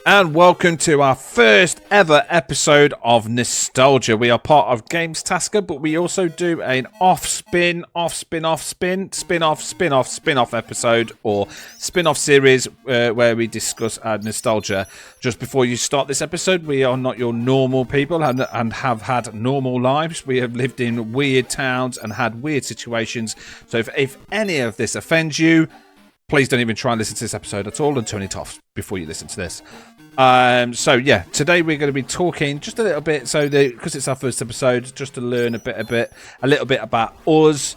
And welcome to our first ever episode of Nostalgia. We are part of Games Tasker, but we also do an spin-off episode or spin-off series where we discuss our nostalgia. Just before you start this episode, we are not your normal people and have had normal lives. We have lived in weird towns and had weird situations. So if any of this offends you, please don't even try and listen to this episode at all and turn it off before you listen to this. Today we're going to be talking just a little bit, because it's our first episode, just to learn a little bit about us,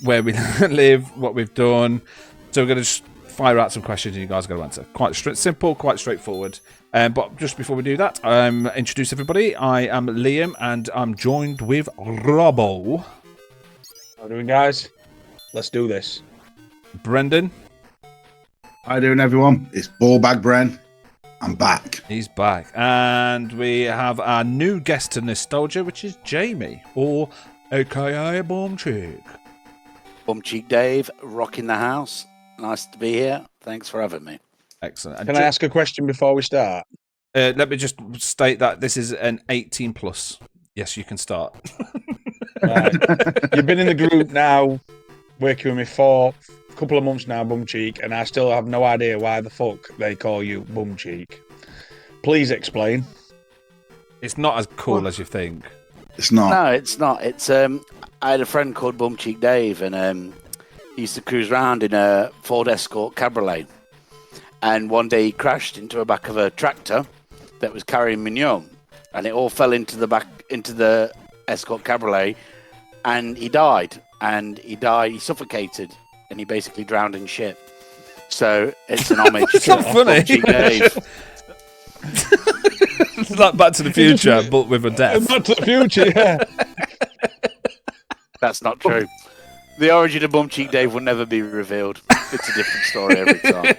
where we live, what we've done. So we're going to just fire out some questions and you guys are going to answer. Quite simple, quite straightforward. But just before we do that, introduce everybody. I am Liam and I'm joined with Robbo. How are you doing, guys? Let's do this. Brendan. How you doing, everyone? It's Ballbag Bren. I'm back. He's back. And we have our new guest to Nostalgia, which is Jamie, or aka Bumcheek. Bumcheek Dave, rocking the house. Nice to be here. Thanks for having me. Excellent. Can I ask a question before we start? Let me just state that this is an 18 plus. Yes, you can start. Right. You've been in the group now, working with me for a couple of months now, Bumcheek, and I still have no idea why the fuck they call you Bumcheek. Please explain. It's not as cool as you think. It's not. No, it's not. It's I had a friend called Bumcheek Dave, and he used to cruise around in a Ford Escort Cabriolet. And one day he crashed into the back of a tractor that was carrying manure, and it all fell into the Escort Cabriolet, and he died. He suffocated, and he basically drowned in shit. So it's an homage to funny. Bumcheek Dave. It's like Back to the Future, but with a death. Back to the Future, yeah. That's not true. The origin of Bumcheek Dave will never be revealed. It's a different story every time.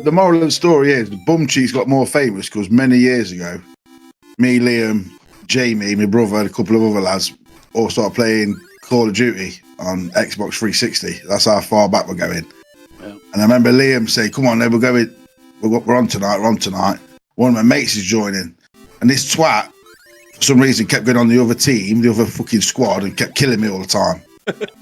The moral of the story is Bumcheek's got more famous because many years ago, me, Liam, Jamie, my brother, and a couple of other lads all started playing Call of Duty on Xbox 360. That's how far back we're going. Yeah. And I remember Liam say, "Come on, we're on tonight. One of my mates is joining, and this twat, for some reason, kept going on the other team, the other fucking squad, and kept killing me all the time.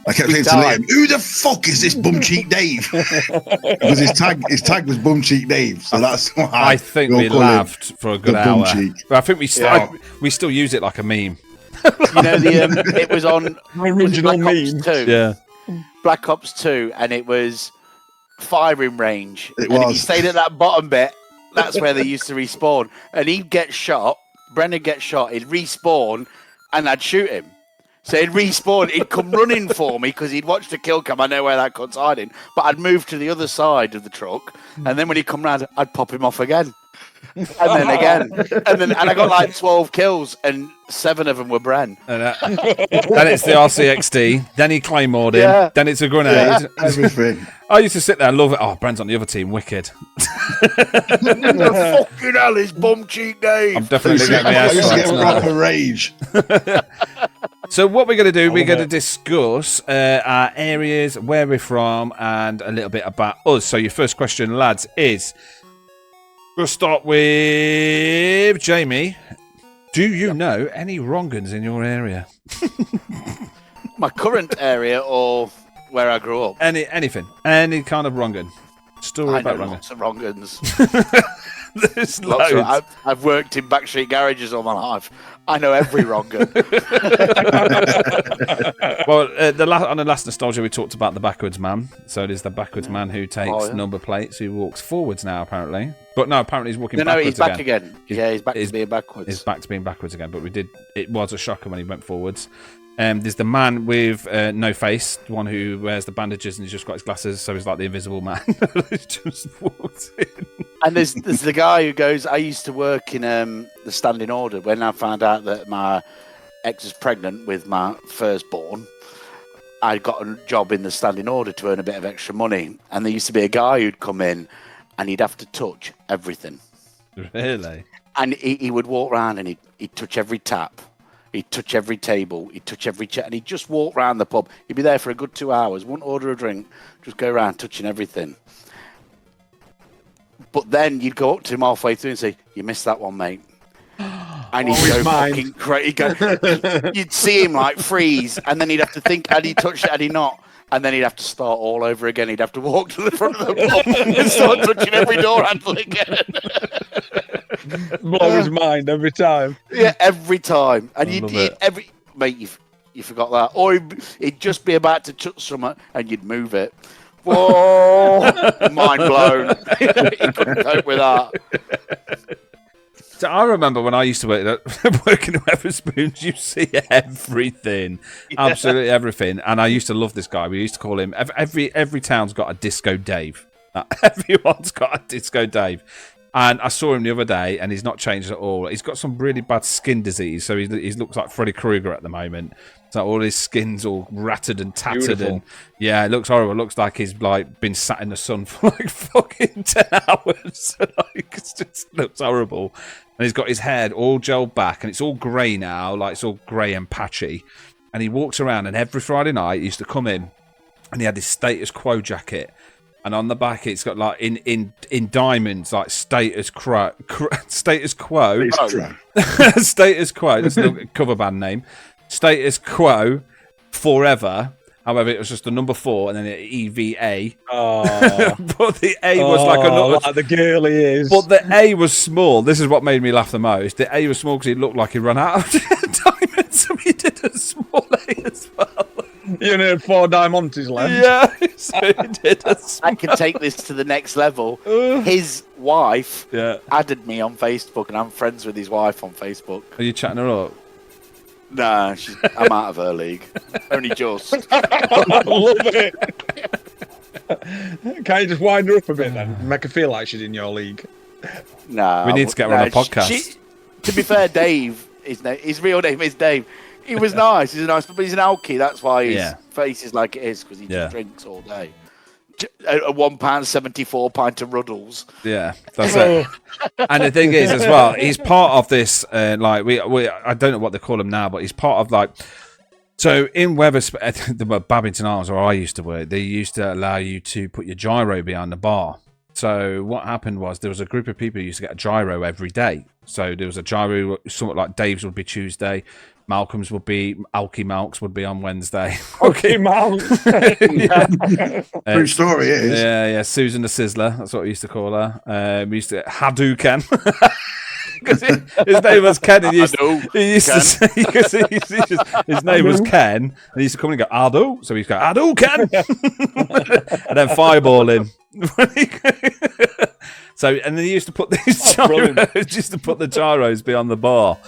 I kept saying to Liam, "Who the fuck is this Bumcheek Dave?" Because his tag was Bumcheek Dave. So that's why I think we laughed for a good hour. But I think we still use it like a meme. You know, it was on Original Black Ops meme. 2. Yeah. Black Ops 2, and it was firing range. It and was. if you stayed at that bottom bit, that's where they used to respawn. And he'd get shot, Brennan get shot, he'd respawn, and I'd shoot him. So he'd respawn, he'd come running for me because he'd watched the kill cam. I know where that cunt's hiding. But I'd move to the other side of the truck, and then when he'd come round, I'd pop him off again. And then again. And I got like 12 kills, and 7 of them were Bren. Then it's the RCXD. Then he claymored him. Yeah. Then it's a grenade. Yeah, everything. I used to sit there and love it. Oh, Bren's on the other team. Wicked. The fucking hell is Bumcheek Dave. I'm definitely getting my I ass used to get slapped proper now. rage. So what we're going to do, we're going to discuss our areas, where we're from, and a little bit about us. So your first question, lads, is... We'll start with Jamie. Do you know any wrong'uns in your area? My current area or where I grew up? Anything. Any kind of wrong'un. Story I know about wrong'un. lots of wrong-uns. There's Lots loads. of, I've worked in backstreet garages all my life. I know every wrong-un. Well, on the last Nostalgia, we talked about the backwards man. So it is the backwards man who takes number plates, who walks forwards now, apparently. But no, apparently he's walking backwards he's back again. He's Back to being backwards. He's back to being backwards again. But it was a shocker when he went forwards. There's the man with no face, the one who wears the bandages and he's just got his glasses, so he's like the invisible man. He just walks in. And there's the guy who goes, I used to work in the standing order. When I found out that my ex was pregnant with my firstborn, I got a job in the standing order to earn a bit of extra money. And there used to be a guy who'd come in and he'd have to touch everything. Really? And he would walk around and he'd touch every tap. He'd touch every table, he'd touch every chair, and he'd just walk round the pub. He'd be there for a good 2 hours, wouldn't order a drink, just go around touching everything. But then you'd go up to him halfway through and say, "You missed that one, mate." And he'd Always go mine. fucking crazy. You'd see him like freeze, and then he'd have to think, had he touched it, had he not? And then he'd have to start all over again. He'd have to walk to the front of the pub and start touching every door handle again. Blow his mind every time. Yeah, every time. And love it. mate, you forgot that. Or he'd just be about to touch something and you'd move it. Whoa! Mind blown. He couldn't cope with that. So I remember when I used to work in Wetherspoons, you see everything, absolutely everything. And I used to love this guy. We used to call him, every town's got a Disco Dave. Everyone's got a Disco Dave. And I saw him the other day, and he's not changed at all. He's got some really bad skin disease, so he looks like Freddy Krueger at the moment. So all his skin's all ratted and tattered, Beautiful. and yeah, it looks horrible. It looks like he's like been sat in the sun for like fucking 10 hours. Like, it just looks horrible. And he's got his hair all gelled back, and it's all grey now, like it's all grey and patchy. And he walks around, and every Friday night he used to come in, and he had his status quo jacket. And on the back, it's got like in diamonds, like status quo. Status quo. Status quo. That's a cover band name. Status quo forever. However, it was just the number 4 and then EVA. Oh, But the A was like like the girl he is. But the A was small. This is what made me laugh the most. The A was small because it looked like he ran out of diamonds, so he did a small A as well. You only had 4 diamontes left. Yeah, so he did a small. I can take this to the next level. His wife added me on Facebook, and I'm friends with his wife on Facebook. Are you chatting her up? Nah, I'm out of her league. Only just. I love it. Can't you just wind her up a bit then? Make her feel like she's in your league. Nah, We need to get her on a podcast. To be fair, Dave, his real name is Dave. He was nice. He's a nice, but he's an alky. That's why his face is like it is, because he just drinks all day. A £1.74 pint of Ruddles. Yeah, that's it. And the thing is, as well, he's part of this. Like we I don't know what they call him now, but he's part of like. So in the Babington Arms, where I used to work, they used to allow you to put your gyro behind the bar. So what happened was there was a group of people who used to get a gyro every day. So there was a gyro, somewhat like Dave's would be Tuesday, Malcolm's would be, Alky Malks would be on Wednesday. Okay, Malk. True story, it is. Yeah, Susan the Sizzler, that's what we used to call her. We used to Hadouken. Because his name was Ken, and he used to say, his name was Ken, and he used to come in and go, Ado, so he'd go, Ado, Ken! And then fireball him. So, and then he used to put these the gyros behind the bar.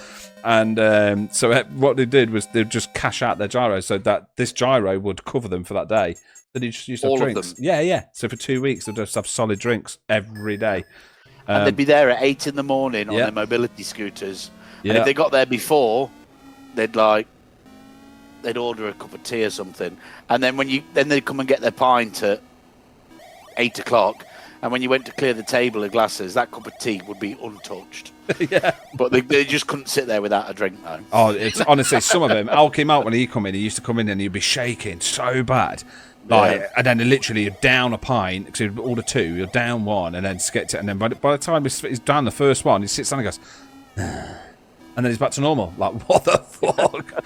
And so what they did was they'd just cash out their gyros so that this gyro would cover them for that day. Then he just used to have drinks. Of them. Yeah. So for 2 weeks, they'd just have solid drinks every day. And they'd be there at 8 in the morning on their mobility scooters. Yeah. And if they got there before, they'd order a cup of tea or something. And then they'd come and get their pint at 8 o'clock. And when you went to clear the table of glasses, that cup of tea would be untouched. Yeah. But they just couldn't sit there without a drink, though. Oh, it's honestly, some of them. Al came out when he come in. He used to come in and he'd be shaking so bad. Like, and then literally you're down a pint because he'd order 2, you're down 1, and then skip it. And then by the time he's down the first one, he sits down and goes, and then he's back to normal. Like, what the fuck?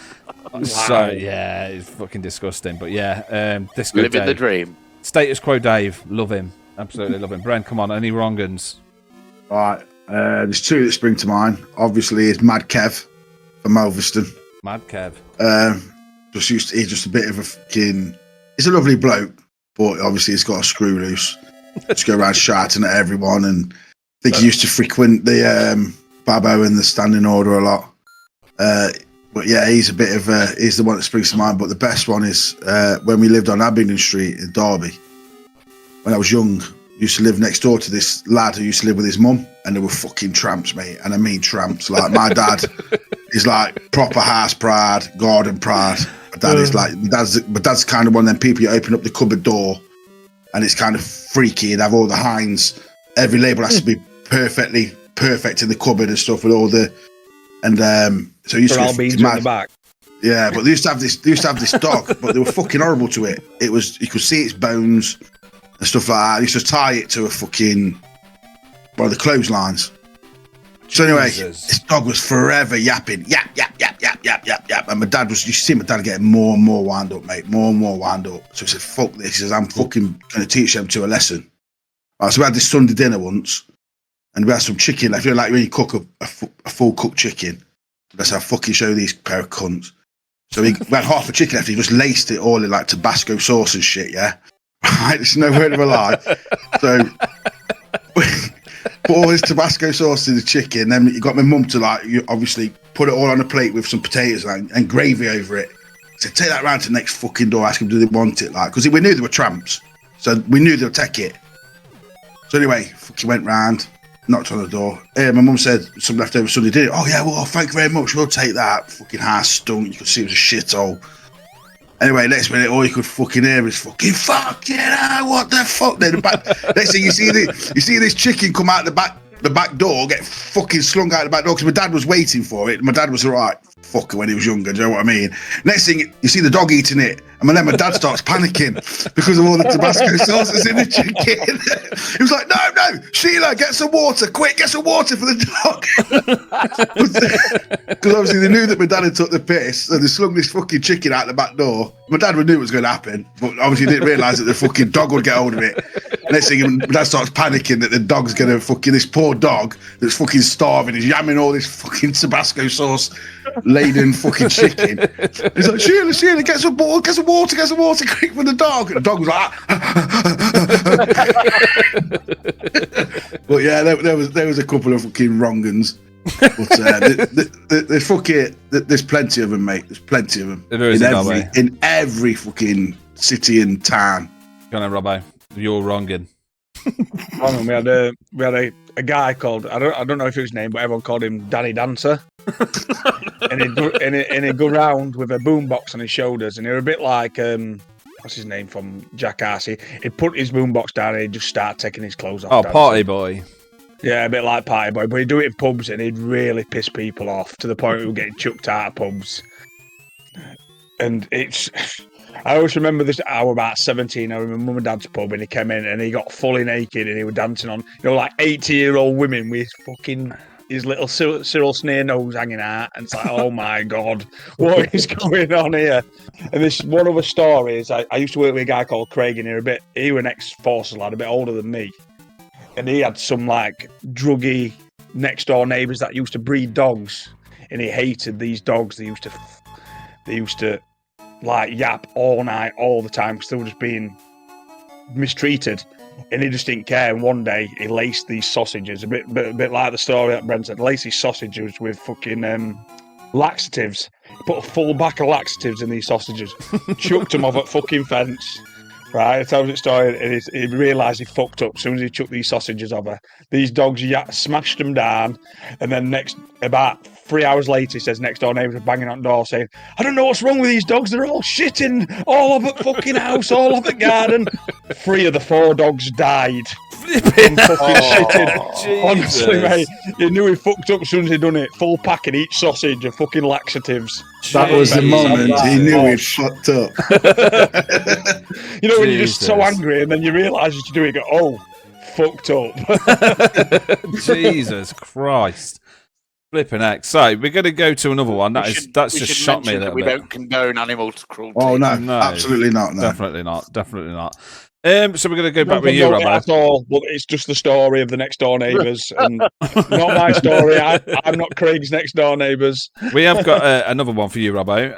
Wow. So yeah, it's fucking disgusting. But yeah, Disco Living Dave. the dream. Status Quo Dave, love him, absolutely love him. Brent, come on, any wrong uns? Right, there's 2 that spring to mind. Obviously, it's Mad Kev from Ulverston. Mad Kev. He's just a bit of a fucking. He's a lovely bloke, but obviously he's got a screw loose. Just go around shouting at everyone, and I think he used to frequent the Babbo and the Standing Order a lot. But yeah, he's he's the one that springs to mind. But the best one is when we lived on Abingdon Street in Derby. When I was young, I used to live next door to this lad who used to live with his mum, and they were fucking tramps, mate. And I mean tramps. Like my dad is like proper house pride, garden pride. My dad is like, my dad's kind of one of them people you open up the cupboard door, and it's kind of freaky and have all the Heinz. Every label has to be perfect in the cupboard and stuff with all the. And so you used to all beans in the back. Yeah, but they used to have this dog, but they were fucking horrible to it. It was, you could see its bones and stuff like that. They used to tie it to a fucking by the clotheslines. So anyway, Jesus. this dog was forever yapping, yap, yap, yap, yap, yap, yap, yap. And you see my dad getting more and more wound up, mate, more and more wound up. So he said, fuck this. He says, I'm fucking going to teach them to a lesson. Right, so we had this Sunday dinner once, and we had some chicken left. You know, like when you cook a full cooked chicken, let's have fucking show these pair of cunts. So we had half a chicken left. He just laced it all in like Tabasco sauce and shit, yeah? Right, there's no word of a lie. So put all this Tabasco sauce in the chicken. Then you got my mum to obviously put it all on a plate with some potatoes and gravy over it. So take that round to the next fucking door. Ask them, do they want it? Like, because we knew they were tramps, so we knew they'll take it. So anyway, fucking went round, knocked on the door. My mum said some leftover Sunday dinner. Oh yeah, well, thank you very much. We'll take that. Fucking house stunk. You could see it was a shithole. Anyway, next minute, all you could fucking hear is fucking fuck yeah, what the fuck? Then the back, next thing you see this chicken come out the back door, get fucking slung out the back door because my dad was waiting for it. My dad was alright, fucker, when he was younger. Do you know what I mean? Next thing you see the dog eating it, and then my dad starts panicking because of all the Tabasco sauces in the chicken. He was like, no, Sheila, get some water, quick, get some water for the dog. Because obviously they knew that my dad had took the piss, so they slung this fucking chicken out the back door. My dad knew it was going to happen, but obviously didn't realise that the fucking dog would get hold of it. Next thing, my dad starts panicking that the dog's going to fucking, this poor dog that's fucking starving, is yamming all this fucking Tabasco sauce laden fucking chicken. He's like, Sheila, get some water, quick for the dog. And the dog was like, but yeah, there was a couple of fucking wrong-uns. But there's plenty of them, mate. There's plenty of them in every fucking city and town. Go on, Robbo. You're wronging. We had a guy called, I don't know if it was his name, but everyone called him Danny Dancer. and he'd go round with a boombox on his shoulders, and he was a bit like what's his name from Jackass. He'd put his boombox down and he'd just start taking his clothes off. Oh, dancing. Party boy. Yeah, a bit like Party Boy, but he'd do it in pubs and he'd really piss people off to the point we were getting chucked out of pubs. And I always remember this. I was about 17. I remember mum and dad's pub, and he came in and he got fully naked and he was dancing on, like 80-year-old women with fucking his little Cyril Snare nose hanging out. And it's like, oh my God, what is going on here? And this one other story is I used to work with a guy called Craig, and he was an ex-forces lad, a bit older than me. And he had some like druggy next door neighbours that used to breed dogs, and he hated these dogs. They used to like yap all night, all the time, because they were just being mistreated, and he just didn't care. And one day he laced these sausages, a bit like the story that Brent said, laced these sausages with fucking laxatives. He put a full back of laxatives in these sausages, chucked them off at fucking fence. Right, it tells the story, and he realised he fucked up as soon as he chucked these sausages over. These dogs smashed them down, and then about 3 hours later, he says next door neighbours are banging on the door saying, I don't know what's wrong with these dogs, they're all shitting all over the fucking house, all over the garden. 3 of the 4 dogs died. Fucking shitting. Honestly, mate, you knew he fucked up as soon as he'd done it. Full pack in each sausage of fucking laxatives. That was the moment he knew he'd fucked up. You know, when you're just so angry and then you realise as you do it, you go, oh, fucked up. Jesus Christ. Flipping heck. So we're going to go to another one. That's just shocked me a little bit. We don't condone animal cruelty. Oh no, absolutely not. No. Definitely not. So we're going to go back with you, Robert. At all, but it's just the story of the next door neighbours, and not my story. I'm not Craig's next door neighbours. We have got another one for you, Robbo.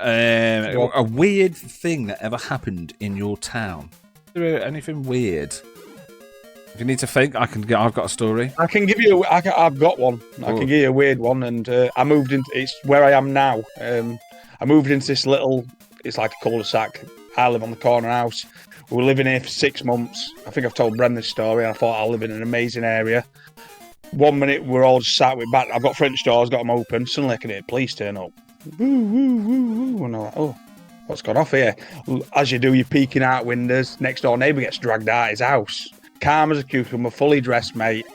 A weird thing that ever happened in your town. Is there anything weird? If you need to think, I've got a story. I can give you. I've got one. I can give you a weird one, and I moved into. It's where I am now. I moved into this little. It's like a cul-de-sac. I live on the corner house. We were living here for 6 months. I think I've told Bren this story. I thought I live in an amazing area. 1 minute we're all just sat with back. I've got French doors, got them open. Suddenly I can hear police turn up. Woo, woo, woo, woo. And I'm like, oh, what's gone off here? As you do, you're peeking out windows. Next door neighbour gets dragged out his house. Calm as a cucumber, fully dressed, mate.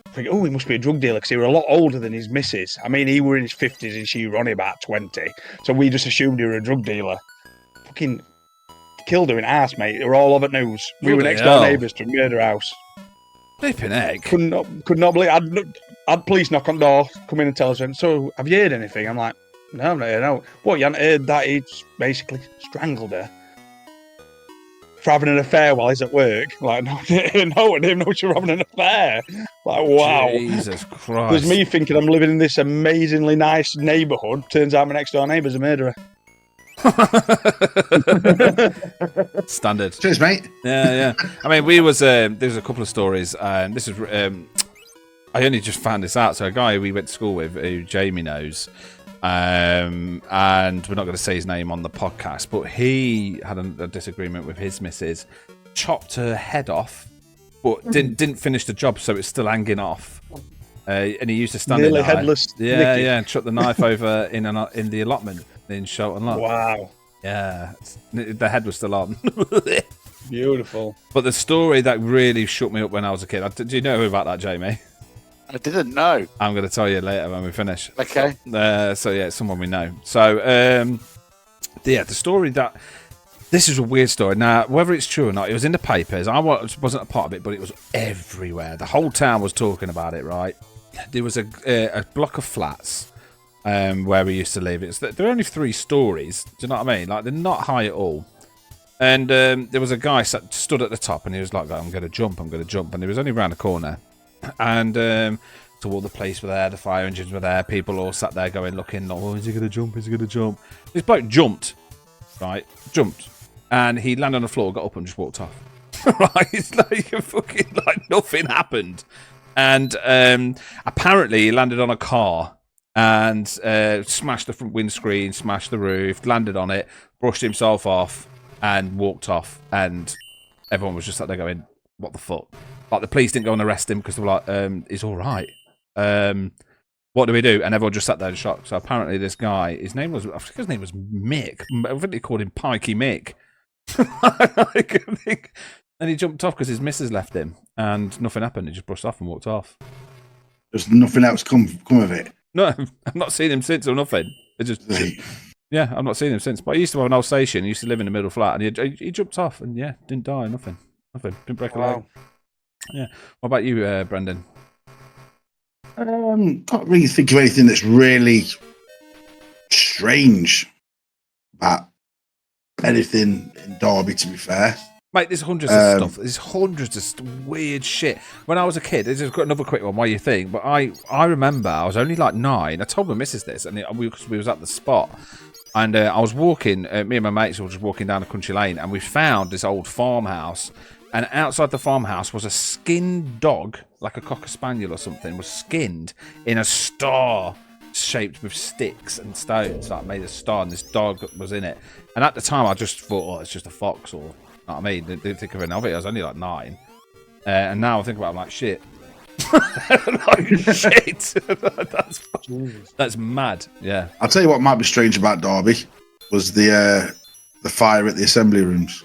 I think, oh, he must be a drug dealer because he was a lot older than his missus. I mean, he were in his 50s and she were only about 20. So we just assumed he were a drug dealer. Fucking killed her in arse, mate. They were all over the news. We were next door neighbours to a murder house. Flipping egg. Could not believe. I'd police knock on the door, come in and tell us. So, have you heard anything? I'm like, no, I've not heard. No. What, you haven't heard that he's basically strangled her for having an affair while he's at work? Like, no, I didn't know she was having an affair. Like, wow. Jesus Christ. There's me thinking I'm living in this amazingly nice neighbourhood. Turns out my next door neighbour's a murderer. Standard. Cheers, mate. Yeah. I mean, there was a couple of stories, and this is I only just found this out. So a guy we went to school with, who Jamie knows, and we're not going to say his name on the podcast, but he had a disagreement with his missus, chopped her head off, but didn't finish the job, so it's still hanging off. And he used a standing Nearly knife. headless. Yeah, Nicky. and chucked the knife over in the allotment in Shelton Lock. Wow. Yeah, the head was still on. Beautiful. But the story that really shook me up when I was a kid. Do you know about that, Jamie? I didn't know. I'm going to tell you later when we finish. Okay. So yeah, it's someone we know. So the story that this is a weird story. Now, whether it's true or not, it was in the papers. I wasn't a part of it, but it was everywhere. The whole town was talking about it. Right? There was a block of flats where we used to live. There are only 3 stories. Do you know what I mean? Like, they're not high at all. And there was a guy stood at the top, and he was like, "I'm going to jump. I'm going to jump." And he was only around the corner. And so all the police were there, the fire engines were there, people all sat there looking, oh, is he going to jump? Is he going to jump? This bloke jumped, and he landed on the floor, got up and just walked off. Right? It's like nothing happened. And apparently he landed on a car and smashed the front windscreen, smashed the roof, landed on it, brushed himself off and walked off. And everyone was just sat there going, what the fuck? Like, the police didn't go and arrest him because they were like, he's all right. What do we do? And everyone just sat there in shock. So apparently this guy, I think his name was Mick. I think they called him Pikey Mick. And he jumped off because his missus left him and nothing happened. He just brushed off and walked off. There's nothing else come of it. No, I've not seen him since or nothing. Yeah, I've not seen him since. But he used to have an old station. He used to live in the middle flat and he jumped off and yeah, didn't die, nothing. Didn't break a leg. Yeah. What about you, Brendan? Can't really think of anything that's really strange about anything in Derby, to be fair. Mate, there's hundreds of stuff. There's hundreds of weird shit. When I was a kid, there's got another quick one while you think, but I remember I was only like 9. I told my missus this, and we was at the spot. And I was walking, me and my mates were just walking down a country lane, and we found this old farmhouse. And outside the farmhouse was a skinned dog, like a cocker spaniel or something, was skinned in a star shaped with sticks and stones, like made a star, and this dog was in it. And at the time, I just thought, oh, it's just a fox, or, you know what I mean? Didn't think of it of it. I was only like 9. And now I think about it, I'm like, shit. Like, shit. That's mad. Yeah. I'll tell you what might be strange about Derby was the fire at the assembly rooms.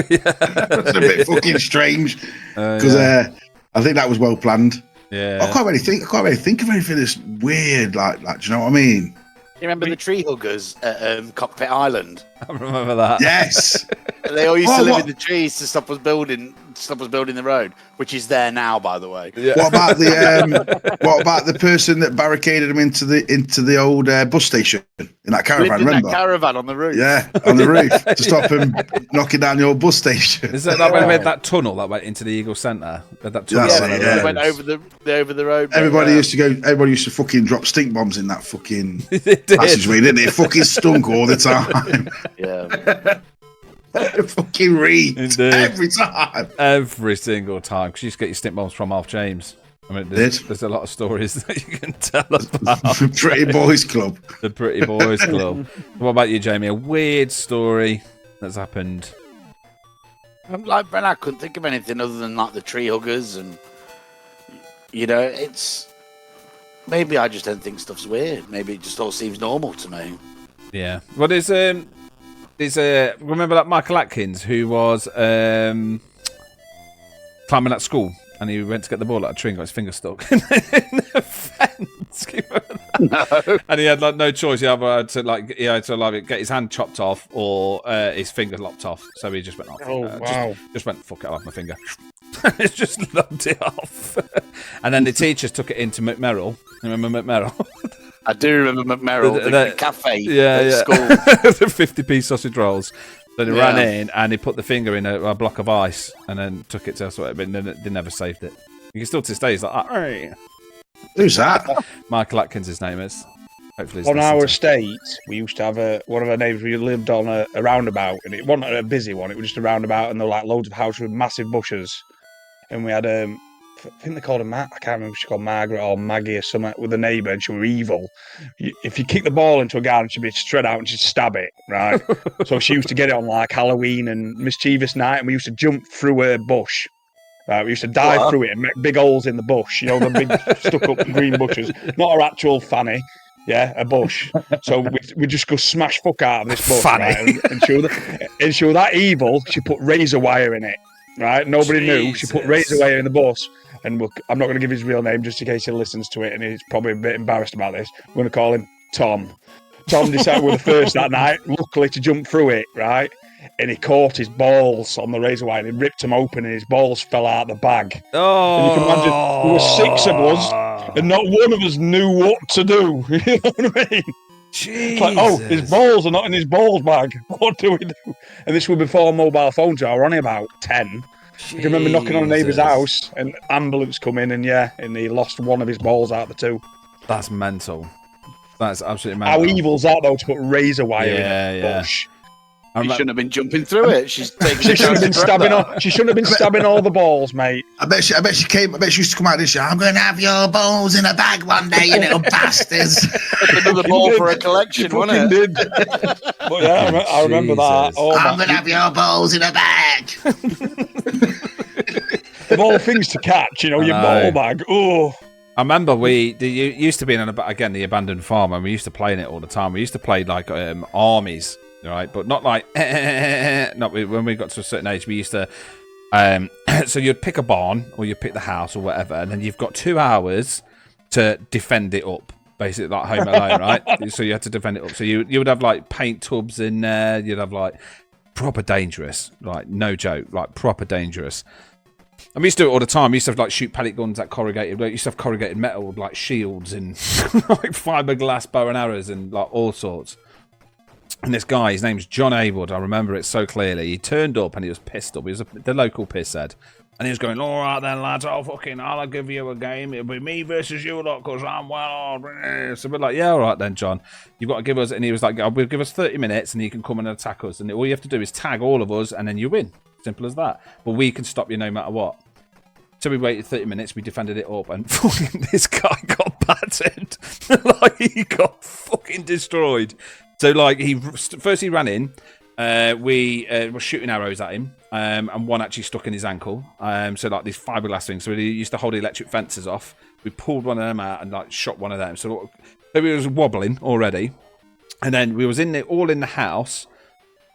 Yeah. That's a bit fucking strange because I think that was well planned. Yeah. I can't really think of anything that's weird. Like, do you know what I mean? You remember the tree huggers at Cockpit Island? I remember that. Yes. They all used to live in the trees to stop us building the road, which is there now, by the way. Yeah. What about the person that barricaded them into the old bus station in that caravan? Lived in remember? that caravan on the roof. Yeah, on the roof to stop him knocking down the old bus station. Is that when we had that tunnel that went into the Eagle Centre? That tunnel They went over the road. Everybody used to fucking drop stink bombs in that fucking It did. passageway, didn't it? It fucking stunk all the time. Yeah. Fucking reads Indeed. every time. Every single time. Because you used to get your stink bombs from Alf James. I mean, there's a lot of stories that you can tell about. Pretty Boys Club. The Pretty Boys Club. What about you, Jamie? A weird story that's happened. Like Bren, I couldn't think of anything other than like the tree huggers, and it's maybe I just don't think stuff's weird. Maybe it just all seems normal to me. Yeah. Well, there's remember that Michael Atkins who was climbing at school and he went to get the ball at a tree and got his finger stuck in the fence. No. And he had like no choice. He had to get his hand chopped off or his finger lopped off. So he just went off. Oh, wow. Just went, fuck it, I'll have my finger. It's just lobbed it off. And then the teachers took it into McMerrill. Remember McMerrill? I do remember McMerrill, the cafe at school. The 50p sausage rolls. So they ran in and he put the finger in a block of ice and then took it to elsewhere, but they never saved it. You can still to this day, he's like, hey. Who's that? Michael Atkins, his name is. Hopefully, on our estate, we used to have one of our neighbours. We lived on a roundabout, and it wasn't a busy one. It was just a roundabout, and there were like loads of houses with massive bushes. And we had I think they called her I can't remember if she called Margaret or Maggie or something with a neighbour, and she was evil. If you kick the ball into a garden, she'd be straight out and she'd stab it, right? So she used to get it on like Halloween and mischievous night, and we used to jump through a bush. We used to dive through it and make big holes in the bush, you know, the big stuck-up green bushes. Not our actual fanny, a bush. So we just go smash fuck out of this bush, right? And she was that evil, she put razor wire in it, right? Nobody knew. She put razor wire in the bush. And I'm not going to give his real name just in case he listens to it and he's probably a bit embarrassed about this. We're going to call him Tom. Tom decided we were the first that night, luckily, to jump through it, right? And he caught his balls on the razor wire and he ripped them open and his balls fell out the bag. Oh. And you can imagine, there were 6 of us and not one of us knew what to do. You know what I mean? Jesus. It's like, his balls are not in his balls bag. What do we do? And this was before mobile phones. I were only about 10. I can remember knocking on a neighbour's house and ambulance come in and he lost one of his balls out of the 2. That's mental. That's absolutely mental. How evil's that though, to put razor wire in a bush? She shouldn't have been jumping through it. She shouldn't have been stabbing. She shouldn't have been stabbing all the balls, mate. I bet she used to come out this year. I'm going to have your balls in a bag one day, you little bastards. Another ball for a collection, wasn't it? But yeah, I remember that. Oh, I'm going to have your balls in a bag. Of all things to catch, you know, your ball bag. Oh. I remember used to be in the abandoned farm, and we used to play in it all the time. We used to play like armies. Right, but not like when we got to a certain age. We used to, so you'd pick a barn or you'd pick the house or whatever, and then you've got 2 hours to defend it up, basically like Home Alone, right? So you had to defend it up. So you would have like paint tubs in there. You'd have like proper dangerous, like no joke, like proper dangerous. And we used to do it all the time. We used to have like shoot pellet guns at corrugated. We used to have corrugated metal with like shields and like fiberglass bow and arrows and like all sorts. And this guy, his name's John Haywood, I remember it so clearly. He turned up and he was pissed up. He was the local pisshead. And he was going, all right then, lads, I'll give you a game. It'll be me versus you lot, because I'm well. So we're like, yeah, all right then, John. You've got to give us, and he was like, we'll give us 30 minutes and you can come and attack us. And all you have to do is tag all of us and then you win. Simple as that. But we can stop you no matter what. So we waited 30 minutes, we defended it up, and fucking this guy got battered. Like, he got fucking destroyed. So, like, he ran in. We were shooting arrows at him, and one actually stuck in his ankle. So, like, these fiberglass things. So, he used to hold the electric fences off. We pulled one of them out and, like, shot one of them. So, he was wobbling already. And then we was all in the house.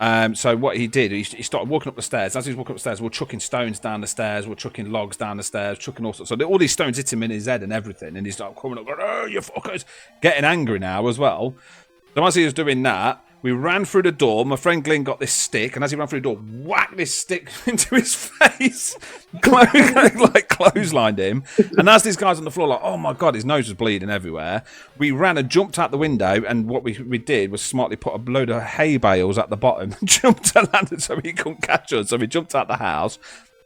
So what he did, he started walking up the stairs. As he was walking up the stairs, we're chucking stones down the stairs, we're chucking logs down the stairs, chucking all sorts. So all these stones hit him in his head and everything, and he's like coming up, going, "Oh, you fuckers!" Getting angry now as well. So as he was doing that, we ran through the door. My friend Glyn got this stick, and as he ran through the door, whacked this stick into his face, like clotheslined him. And as this guy's on the floor, like, oh my god, his nose was bleeding everywhere. We ran and jumped out the window, and what we did was smartly put a load of hay bales at the bottom, jumped and landed so he couldn't catch us. So we jumped out the house,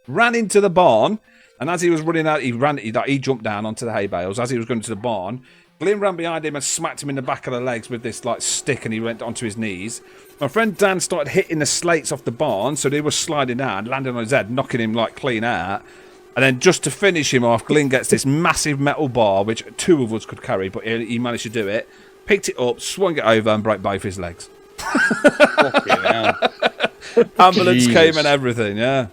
ran into the barn, and as he was running out, he jumped down onto the hay bales. As he was going to the barn, Glyn ran behind him and smacked him in the back of the legs with this like stick, and he went onto his knees. My friend Dan started hitting the slates off the barn, so they were sliding down, landing on his head, knocking him like clean out. And then just to finish him off, Glyn gets this massive metal bar, which 2 of us could carry, but he managed to do it. Picked it up, swung it over, and broke both his legs. Ambulance came and everything, yeah.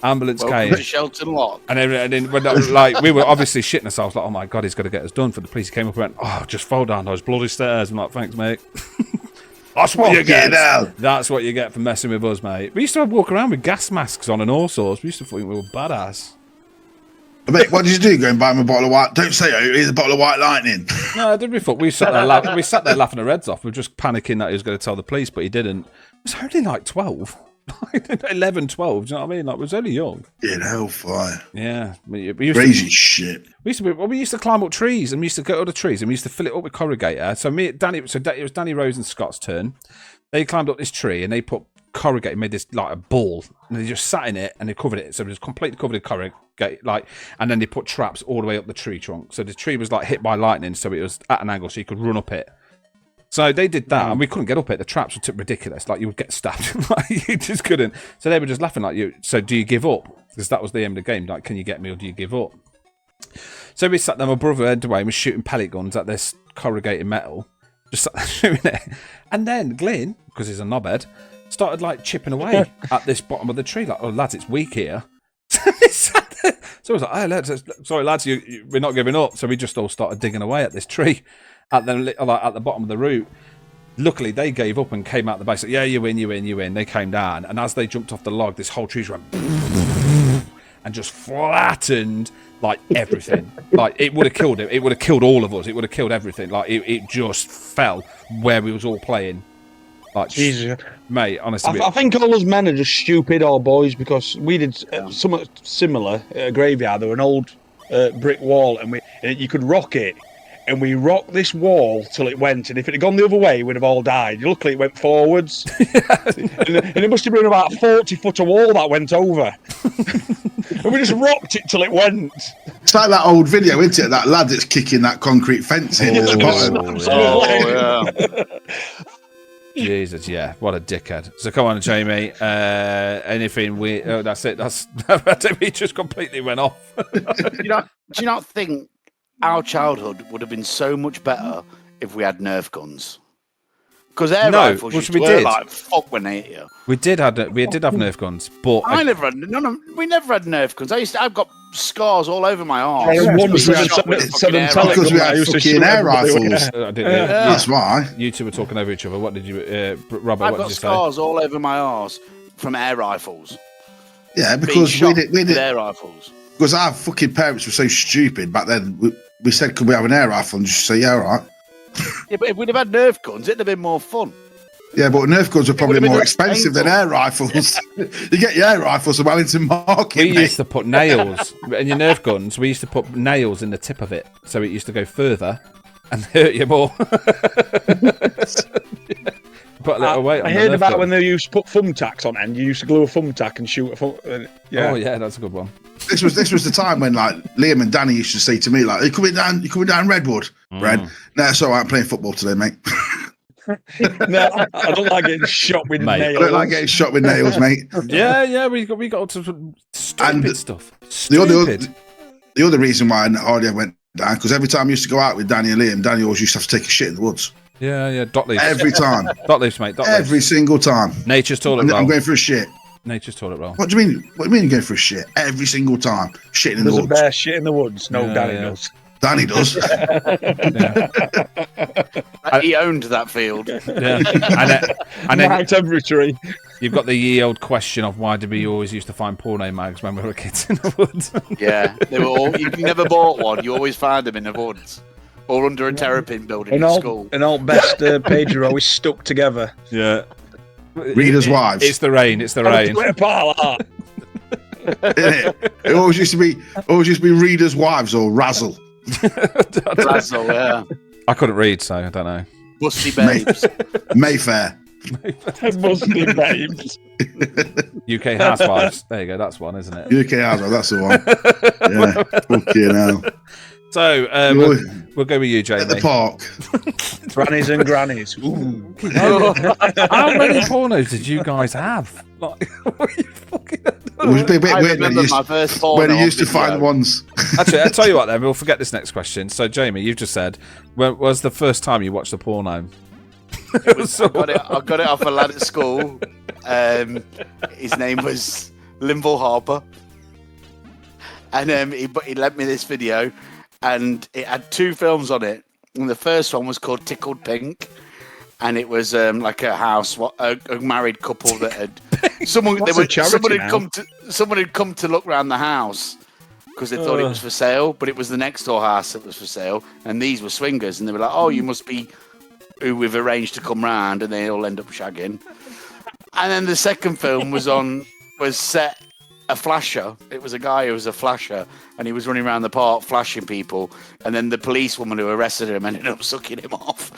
Ambulance came. To Shelton Lock. And then when, like, we were obviously shitting ourselves, like, oh my god, he's got to get us done. For the police came up and went, oh, just fall down those bloody stairs. I'm like, thanks, mate. That's what you get. That's what you get for messing with us, mate. We used to walk around with gas masks on and all sorts. We used to think we were badass. Mate, what did you do? Go and buy him a bottle of white? Don't say it. Here's a bottle of white lightning. No, did we? We sat there laughing our heads off. We were just panicking that he was going to tell the police, but he didn't. It was only like 12. 11, 12. Do you know what I mean? Like, I was only young. Yeah, hellfire. Yeah. Crazy shit. We used to climb up trees, and we used to go to the trees, and we used to fill it up with corrugator. So it was Danny Rose and Scott's turn. They climbed up this tree, and they put corrugator, made this like a ball, and they just sat in it, and they covered it. So it was completely covered in corrugate, like, and then they put traps all the way up the tree trunk. So the tree was like hit by lightning, so it was at an angle, so you could run up it. So they did that, and we couldn't get up it. The traps were ridiculous. Like, you would get stabbed. Like, you just couldn't. So they were just laughing like, you. So do you give up? Because that was the aim of the game. Like, can you get me, or do you give up? So we sat there. My brother Ed Dwayne was shooting pellet guns at this corrugated metal, just sat there shooting it. And then Glyn, because he's a knobhead, started like chipping away at this bottom of the tree. Like, oh lads, it's weak here. So I was like, hey lads, sorry lads, we're not giving up. So we just all started digging away at this tree. At the bottom of the route. Luckily, they gave up and came out the base. Like, yeah, you win. They came down, and as they jumped off the log, this whole tree just went and just flattened like everything. Like, it would have killed it. It would have killed all of us. It would have killed everything. Like, it just fell where we was all playing. Like, Jesus. Mate, honestly, I think all us men are just stupid, all boys, because we did something similar at a graveyard. There were an old brick wall, and you could rock it. And we rocked this wall till it went, and if it had gone the other way, we'd have all died. Luckily, it went forwards. and it must have been about 40 foot of wall that went over. And we just rocked it till it went. It's like that old video, isn't it? That lad that's kicking that concrete fence in at the bottom. Jesus, yeah, what a dickhead. So come on, Jamie. Anything we? Oh, that's it. We just completely went off. Do you not think our childhood would have been so much better if we had Nerf guns? Because air rifles, which we did. Like fuck when they hit you. We did have Nerf guns, but we never had Nerf guns. I've got scars all over my arm. Because we had fucking air rifles. That's why. You two were talking over each other. What did you, Robert? I've got scars all over my arse from air rifles. Yeah, because we did air rifles. Because our fucking parents were so stupid back then. We said, could we have an air rifle? And just say, yeah, all right. Yeah, but if we'd have had Nerf guns, it'd have been more fun. Yeah, but Nerf guns are probably more expensive than air rifles. You get your air rifles from Wellington Market. We used to put nails in your Nerf guns. We used to put nails in the tip of it, so it used to go further and hurt you more. Put a little weight on I heard about when they used to put thumbtacks on end. You used to glue a thumbtack and shoot a thumb. Yeah. Oh yeah, that's a good one. This was the time when like Liam and Danny used to say to me like, "You coming down Redwood, Brad? No, it's all right. I'm playing football today, mate." No, I don't like getting shot with nails. I don't like getting shot with nails, mate. Yeah, we got some stupid stuff. The other reason why I hardly ever went down, because every time I used to go out with Danny and Liam, Danny always used to have to take a shit in the woods. Yeah, dot leaves. Every time. Dot leaves, mate. Every single time. Nature's toilet roll. I'm going for a shit. Nature's toilet roll. What do you mean? What do you mean you're going for a shit? Every single time. Shitting in the woods. There's a bear shit in the woods. No, Danny does. Danny does. He owned that field. Yeah. And then marked every tree. You've got the ye old question of why did we always used to find porno mags when we were kids in the woods? Yeah, they were all. You never bought one. You always find them in the woods. Or under a terrapin building at school. An old best pages are always stuck together. Yeah. Readers' wives. It's the rain. It's the rain. It always used to be readers' wives or razzle. Razzle, yeah. I couldn't read, so I don't know. Busty babes. Mayfair. Busty babes. UK housewives. There you go. That's one, isn't it? UK housewives. That's the one. Yeah. Fucking hell. So we'll go with you, Jamie. At the park. Grannies and grannies. How many pornos did you guys have? Like, It was a bit weird when you used to find the ones. Actually, I'll tell you what then, we'll forget this next question. So, Jamie, you've just said, when was the first time you watched a porno? I got it off a lad at school. His name was Limble Harper. And he lent me this video. And it had two films on it. And the first one was called Tickled Pink. And it was like a house, a married couple that had someone had come to look around the house because they thought it was for sale, but it was the next door house that was for sale. And these were swingers, and they were like, "Oh, you must be who we've arranged to come round," and they all end up shagging. And then the second film was set a flasher. It was a guy who was a flasher, and he was running around the park flashing people. And then the policewoman who arrested him ended up sucking him off.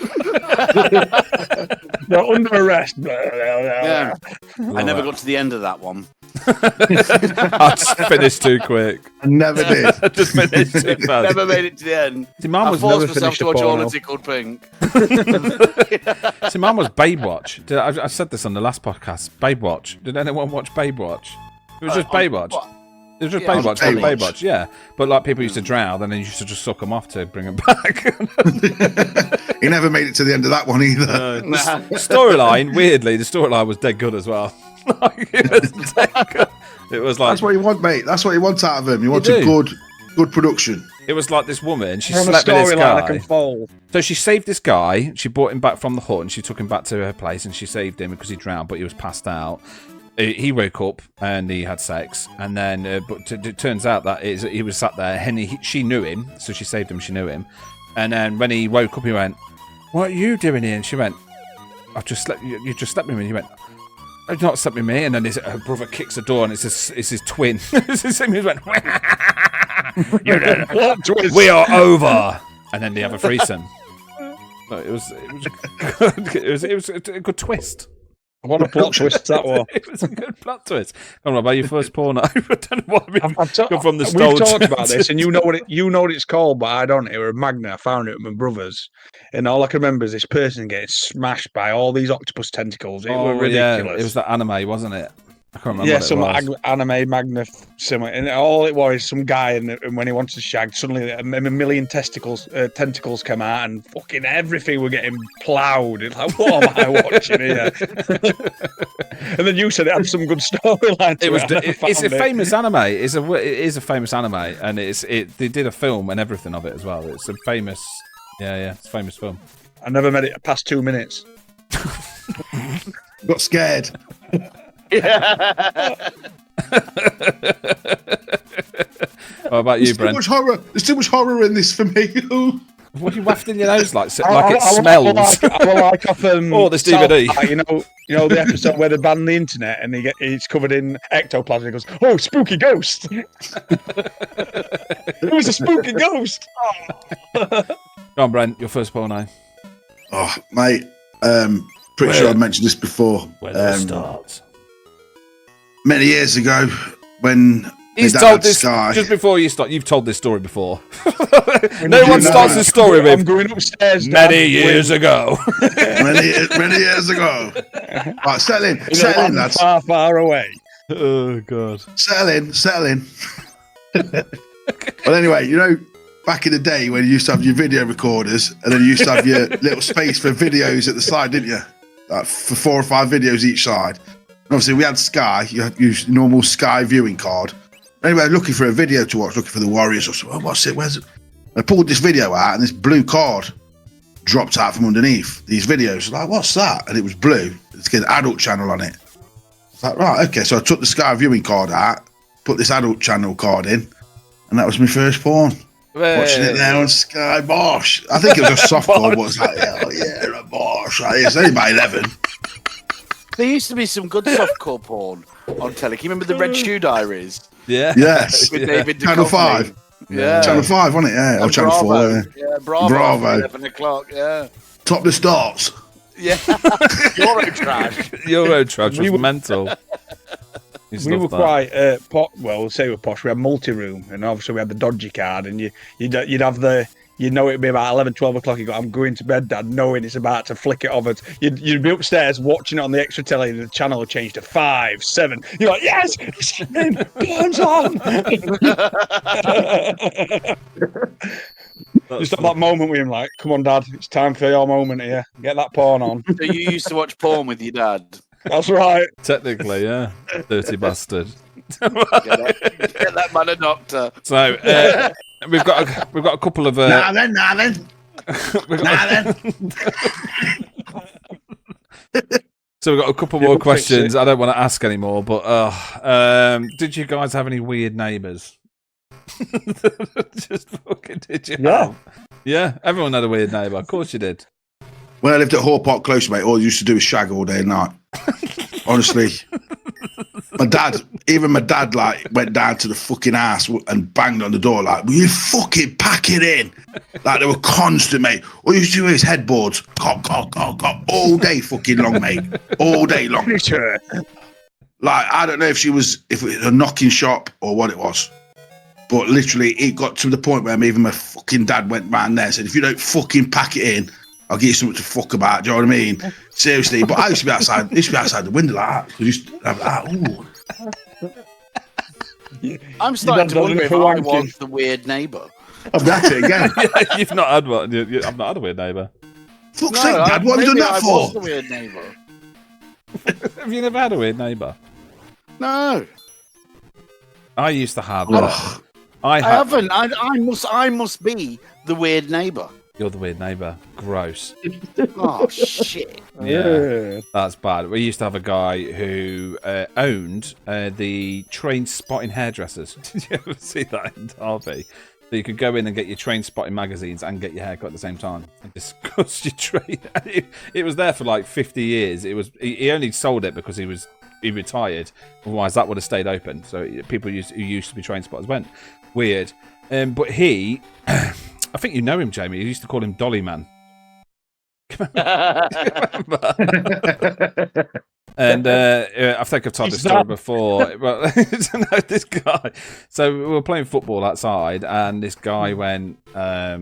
They're under arrest. Yeah. I never got to the end of that one. I just finished too quick. I never did. I just finished too fast. Never made it to the end. See, mine I was forced never myself finished to a watch All porno. the Tickled Pink. See, mine was Babe Watch. I said this on the last podcast. Babe Watch. Did anyone watch Babe Watch? It was just Babe Watch. What? It was just Yeah, Babe Watch. Babe called Babe Watch. Watch. Yeah, but like people used to drown, and then you used to just suck them off to bring them back. He never made it to the end of that one either. Nah. Storyline, weirdly, the storyline was dead good as well. Like, it was dead good. It was like That's what you want, mate. That's what you want out of him. You want do. a good production. it was like this woman. She From a slept with this storyline I guy. can fold. So she saved this guy. She brought him back from the hut, and she took him back to her place, and she saved him because he drowned, but he was passed out. He woke up and he had sex, and then but it turns out that he was sat there, and she knew him, so she saved him. She knew him, and then when he woke up, he went, "What are you doing here?" And she went, "I've just slept. You just slept with me." And he went, "I've not slept with me." And then her brother kicks the door, and it's his twin. It's his twin. He went, "We are over," and then they have a threesome. No, it was a good twist. What a plot twist that was. It was a good plot twist. Come on, about your first porno. I don't know what we I've go from the we've nostalgia. talked about this, and you know what it's called, but I don't. It was a magnet. I found it with my brothers, and all I can remember is this person getting smashed by all these octopus tentacles. It was ridiculous. Yeah, it was that anime, wasn't it? I can't remember. Yeah, what it some was. anime magna similar, and all it was is some guy, and when he wanted to shag, suddenly a million tentacles come out, and fucking everything were getting ploughed. It's like, what am I watching here? And then you said it had some good storyline. It was. It's a famous anime. It is a famous anime, and they did a film and everything of it as well. It's a famous. Yeah, it's a famous film. I never made it past 2 minutes. Got scared. What about you, There's too Brent? much horror. There's too much horror in this for me. What are you wafting your nose like? Like it smells. I like off, Oh, this South DVD. Park, you know the episode where they ban the internet and he's covered in ectoplasm. He goes, "Oh, spooky ghost!" It was a spooky ghost. Go on, Brent. Your first porno. Oh, mate. Pretty sure I mentioned this before. Where does it start? Many years ago, when He's my dad told had this Sky. just before you start. You've told this story before. When No you one do starts that, a story I'm with going upstairs. Dad, many years ago. many years ago. Right, settle in, lads. far, far away. Oh God. Settle in. Well, anyway, back in the day when you used to have your video recorders, and then you used to have your little space for videos at the side, didn't you? Like for 4 or 5 videos each side. And obviously, we had Sky. You had your normal Sky viewing card. Anyway, looking for a video to watch, looking for the Warriors. Or something. Oh, what's it? Where's it? I pulled this video out, and this blue card dropped out from underneath these videos. I was like, what's that? And it was blue. It's got an adult channel on it. I was like, right, okay. So I took the Sky viewing card out, put this adult channel card in, and that was my first porn. Watching it there on Sky Bosh. I think it was a softcore, but it's like, hell yeah, a Bosh. It's only about 11. There used to be some good softcore porn on telly. Can you remember the Red Shoe Diaries? Yeah. Yes. With David Channel Duchovny? 5. Yeah. Channel 5, wasn't it? Yeah. Or And Channel 4. Bravo. Yeah. Yeah, Bravo. Bravo. 11 o'clock, yeah. Top the starts. Yeah. Euro trash. Euro trash was mental. We were quite we'll say we're posh. We had multi-room, and obviously we had the dodgy card, and you'd have the, it'd be about 11, 12 o'clock. You go, I'm going to bed, Dad, knowing it's about to flick it over. You'd be upstairs watching it on the extra telly, and the channel would change to 5, 7. You're like, yes, it's in, porn's on. Just at that moment with him, like, come on, Dad, it's time for your moment here. Get that porn on. So you used to watch porn with your dad? That's right. Technically, yeah. Dirty bastard. Get that man a doctor. So we've got a couple of. Now then. So we've got a couple more questions. I don't want to ask anymore, but did you guys have any weird neighbours? Just fucking did you? Yeah. Yeah, everyone had a weird neighbour. Of course you did. When I lived at Hall Park Close, mate, all I used to do was shag all day and night. Honestly, my dad, like went down to the fucking house and banged on the door, like, "Will you fucking pack it in?" Like they were constant, mate. All you used to do is headboards, cop, all day fucking long, mate, all day long. Like I don't know if it was a knocking shop or what it was, but literally it got to the point where even my fucking dad went round there and said, "If you don't fucking pack it in, I'll give you something to fuck about." Do you know what I mean? Seriously, but I used to be outside. The window like that. I used to have that. Ooh. I'm starting to wonder if I was the weird neighbour. I've got it again. Yeah, you've not had one. I've not had a weird neighbour. Fuck's sake, Dad, what have you done that for? I was the weird neighbour. Have you never had a weird neighbour? No. I used to have. I haven't. I must be the weird neighbour. You're the weird neighbour. Gross. Oh shit. Yeah, that's bad. We used to have a guy who owned the train spotting hairdressers. Did you ever see that in Derby? So you could go in and get your train spotting magazines and get your hair cut at the same time and discuss your train. It was there for like 50 years. He only sold it because he retired. Otherwise, that would have stayed open. So people who used to be train spotters went. Weird. But he, I think you know him, Jamie. You used to call him Dolly Man. And I think I've told this story before. But no, this guy. So we were playing football outside, and this guy went, that's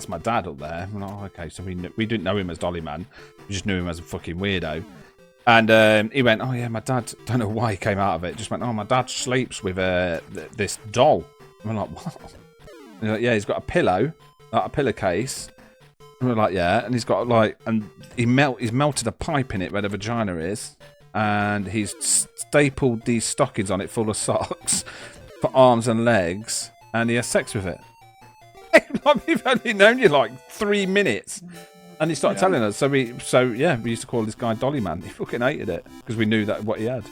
my dad up there. I'm like, oh, okay, so we didn't know him as Dolly Man. We just knew him as a fucking weirdo. And he went, oh yeah, my dad. Don't know why he came out of it. Just went, oh, my dad sleeps with this doll. And we're like, what? And like, yeah, he's got a pillow, like a pillowcase. And we're like, yeah, and he's got like, and he's melted a pipe in it where the vagina is, and he's stapled these stockings on it full of socks for arms and legs, and he has sex with it. We've only known you like 3 minutes, and he started telling us. So we used to call this guy Dolly Man. He fucking hated it because we knew that what he had.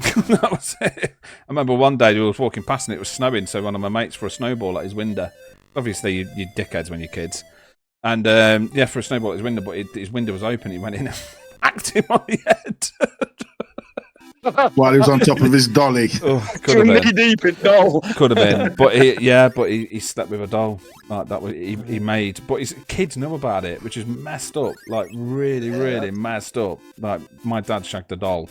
That was it. I remember one day we was walking past and it was snowing, so one of my mates threw a snowball at his window. Obviously, you dickheads when you're kids. And for a snowball at his window, but his window was open. He went in and whacked him on the head. While he was on top of his dolly. Oh, could have been. Deep in doll. Could have been. But he slept with a doll. Like that he made. But his kids know about it, which is messed up. Like really, really messed up. Like my dad shagged a doll.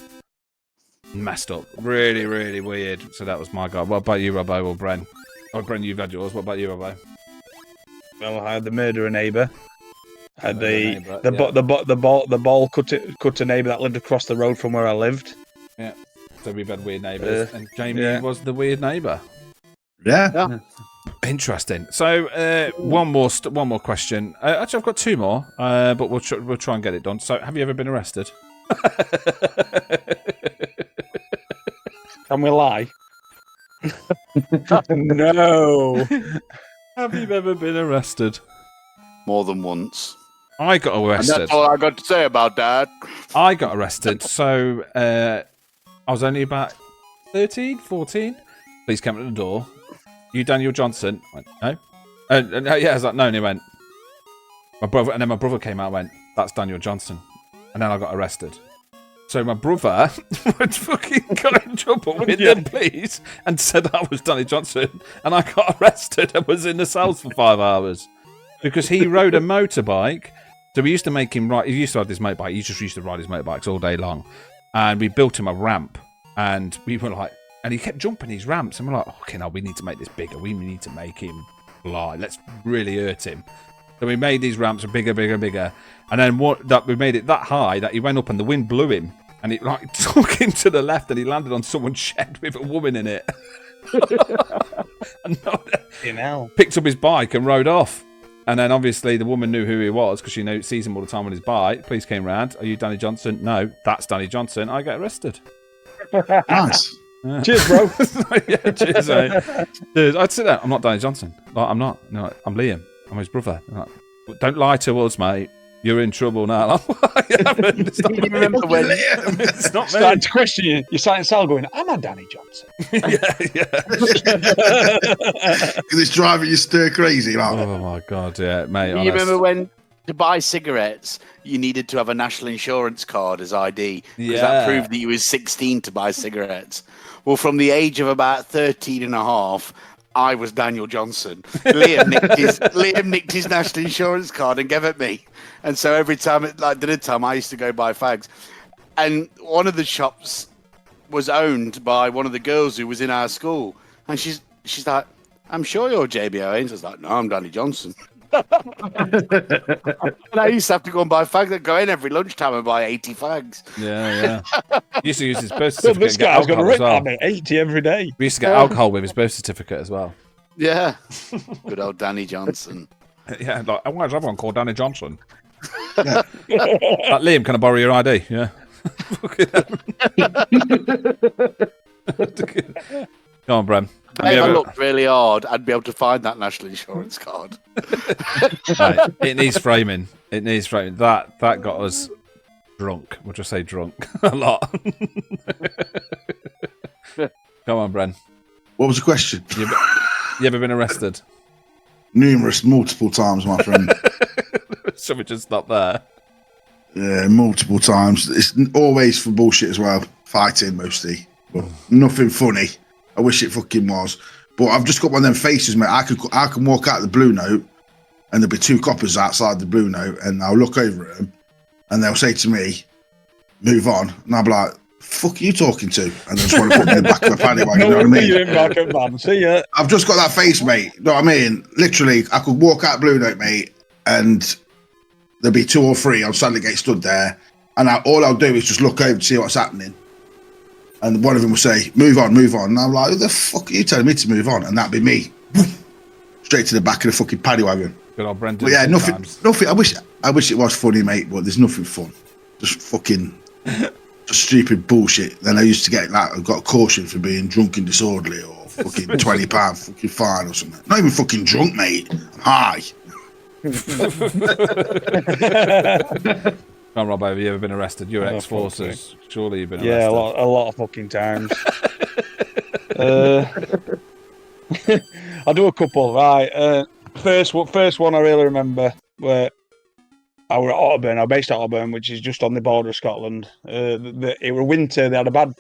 Messed up. Really, really weird. So that was my guy. What about you, Robbo or Bren? Oh, Bren, you've had yours. What about you, Robbo? Well, I had the murderer neighbour. I had the ball cut a neighbour that lived across the road from where I lived. Yeah. So we've had weird neighbours, and Jamie was the weird neighbour. Yeah. Interesting. So one more question. Actually, I've got two more, but we'll try and get it done. So, have you ever been arrested? Can we lie? No. Have you ever been arrested? More than once. I got arrested. And that's all I got to say about that. I got arrested. So I was only about 13, 14. Police came at the door. You Daniel Johnson? I went, no. Yeah, I was like, no. And he went, my brother. And then my brother came out and went, that's Daniel Johnson. And then I got arrested. So my brother fucking got in trouble with the police and said I was Danny Johnson, and I got arrested and was in the cells for 5 hours because he rode a motorbike. So we used to make him ride. He used to have this motorbike. He just used to ride his motorbikes all day long, and we built him a ramp. And we were like, and he kept jumping these ramps, and we're like, okay, no, we need to make this bigger. We need to make him fly. Let's really hurt him. So we made these ramps bigger, and then we made it that high that he went up and the wind blew him, and it like took him to the left, and he landed on someone's shed with a woman in it. And picked up his bike and rode off. And then obviously the woman knew who he was because she sees him all the time on his bike. Police came round. Are you Danny Johnson? No, that's Danny Johnson. I get arrested. Nice. Yeah. Cheers, bro. Yeah, cheers, mate. Cheers. I'd say that. I'm not Danny Johnson. Like, I'm not. No, I'm Liam. I'm his brother. Like, don't lie to us, mate. You're in trouble now. It's not me. Remember when It's not me. Starting to question you. You're sat in cell going, am I Danny Johnson? Yeah. Because it's driving you stir crazy. Like. Oh my god, yeah, mate. You remember when to buy cigarettes, you needed to have a national insurance card as ID because Yeah. that proved that you was 16 to buy cigarettes. Well, from the age of about 13 and a half, I was Daniel Johnson. Liam nicked his national insurance card and gave it me. And so every time, like dinner time, I used to go buy fags. And one of the shops was owned by one of the girls who was in our school. And she's like, I'm sure you're JB Owens. I was like, no, I'm Danny Johnson. And I used to have to go and buy fags. I'd go in every lunchtime and buy 80 fags. Yeah. He used to use his birth So certificate. this and get guy's got a alcohol as ring well. on it, 80 every day. We used to get alcohol with his birth certificate as well. Yeah. Good old Danny Johnson. Yeah, like, why does everyone call Danny Johnson? Like, Liam, can I borrow your ID? Yeah. Come on, Bram. If I looked really hard, I'd be able to find that national insurance card. Right, it needs framing. It needs framing. That got us drunk. We'll just say drunk a lot. Come on, Bren. What was the question? You ever been arrested? Multiple times, my friend. Shall we just stop there? Yeah, multiple times. It's always for bullshit as well. Fighting mostly, but nothing funny. I wish it fucking was. But I've just got one of them faces, mate. I can walk out the Blue Note, and there'll be two coppers outside the Blue Note, and I'll look over at them, and they'll say to me, "Move on," and I'll be like, "Fuck are you talking to?" And they just want to put me in the back of a paddy wagon. You know what I mean? You didn't back up, man. See ya. I've just got that face, mate. You know what I mean? Literally, I could walk out Blue Note, mate, and there'll be two or three on Sandgate stood there, and all I'll do is just look over to see what's happening. And one of them will say, "Move on, move on." And I'm like, "Who the fuck are you telling me to move on?" And that'd be me. Straight to the back of the fucking paddy wagon. Good old Brendan. But yeah, nothing. I wish it was funny, mate, but there's nothing fun. Just fucking just stupid bullshit. Then I used to get I got a caution for being drunk and disorderly, or fucking £20 fucking fine or something. Not even fucking drunk, mate. I'm high. Come on, Rob, have you ever been arrested? You're ex-forces. Surely you've been arrested. Yeah, a lot of fucking times. I'll do a couple. Right. First one I really remember where I were at Otterburn. I was based at Otterburn, which is just on the border of Scotland. It was winter. They had a bad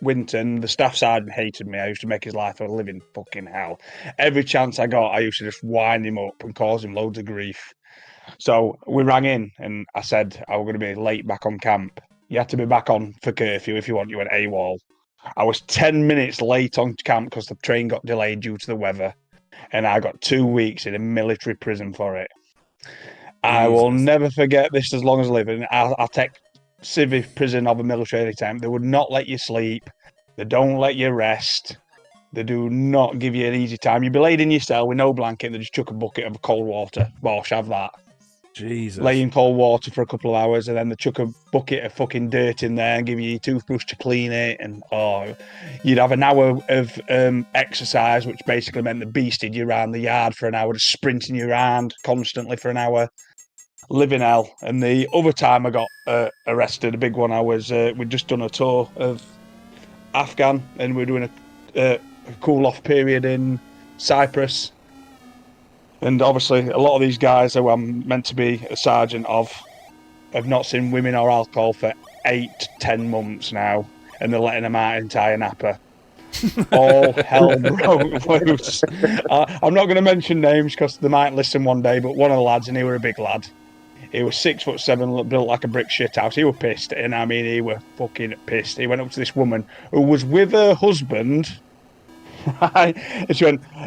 winter, and the staff side hated me. I used to make his life a living fucking hell. Every chance I got, I used to just wind him up and cause him loads of grief. So we rang in, and I said I was going to be late back on camp. You had to be back on for curfew if you went AWOL. I was 10 minutes late on camp because the train got delayed due to the weather, and I got 2 weeks in a military prison for it. I will never forget this as long as I live. And I'll take civic prison of a military time. They would not let you sleep. They don't let you rest. They do not give you an easy time. You'd be laid in your cell with no blanket. They just chuck a bucket of cold water. Bosh, have that. Jesus. Lay in cold water for a couple of hours, and then they chuck a bucket of fucking dirt in there and give you your toothbrush to clean it. And you'd have an hour of exercise, which basically meant they beasted you around the yard for an hour, just sprinting you around constantly for an hour. Living hell. And the other time I got arrested, a big one, we'd just done a tour of Afghan, and we're doing a cool-off period in Cyprus. And obviously, a lot of these guys who I'm meant to be a sergeant of have not seen women or alcohol for 8-10 months now, and they're letting them out in Thai Napa. All hell broke loose. I'm not going to mention names because they might listen one day, but one of the lads, and he were a big lad. He was 6'7", built like a brick shithouse. He was pissed, and I mean, he were fucking pissed. He went up to this woman who was with her husband. Right? And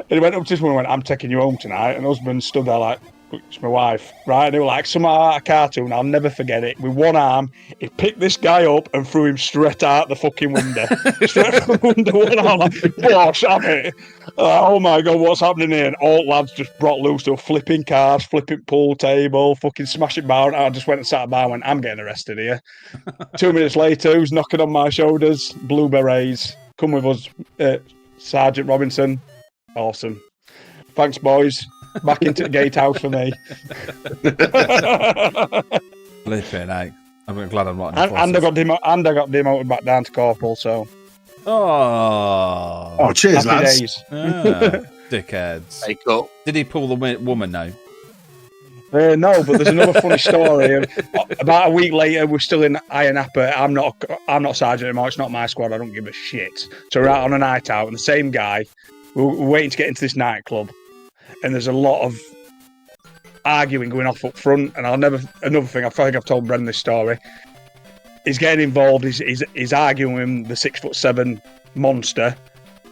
he went up to this woman and went, "I'm taking you home tonight." And the husband stood there like, "It's my wife." Right? And they were like, some out of a cartoon, I'll never forget it. With one arm, he picked this guy up and threw him straight out the fucking window. Straight from the window, one arm, like, "Bosh, have it." Oh my God, what's happening here? And all lads just brought loose. They were flipping cars, flipping pool table, fucking smashing bar. And I just went and sat by and went, "I'm getting arrested here." 2 minutes later, who's knocking on my shoulders? Blue berets. "Come with us, Sergeant Robinson." Awesome. Thanks, boys. Back into the gatehouse for me. Flipping out. I'm glad I'm not. And I got demoted back down to corporal. So. Oh, cheers, Happy lads. days. dickheads. Hey, cool. Did he pull the woman now? No, but there's another funny story. About a week later, we're still in Iron Apple. I'm not sergeant anymore. It's not my squad. I don't give a shit. So we're out on a night out, and the same guy. We're waiting to get into this nightclub, and there's a lot of arguing going off up front. And another thing. I think I've told Brendan this story. He's getting involved. He's arguing with the 6'7" monster.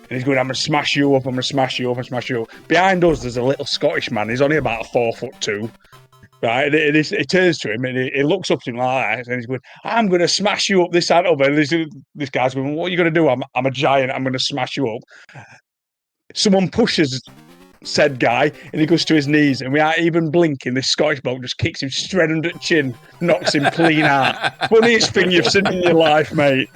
And he's going, I'm going to smash you up, I'm going to smash you up, and smash you up. Behind us, there's a little Scottish man. He's only about 4'2". Right? And it turns to him, and he looks up to him like that, and he's going, I'm going to smash you up, this and over. And this guy's going, what are you going to do? I'm a giant, I'm going to smash you up. Someone pushes said guy, and he goes to his knees, and without even blinking, this Scottish bloke just kicks him straight under the chin, knocks him clean out. Funniest thing you've seen in your life, mate.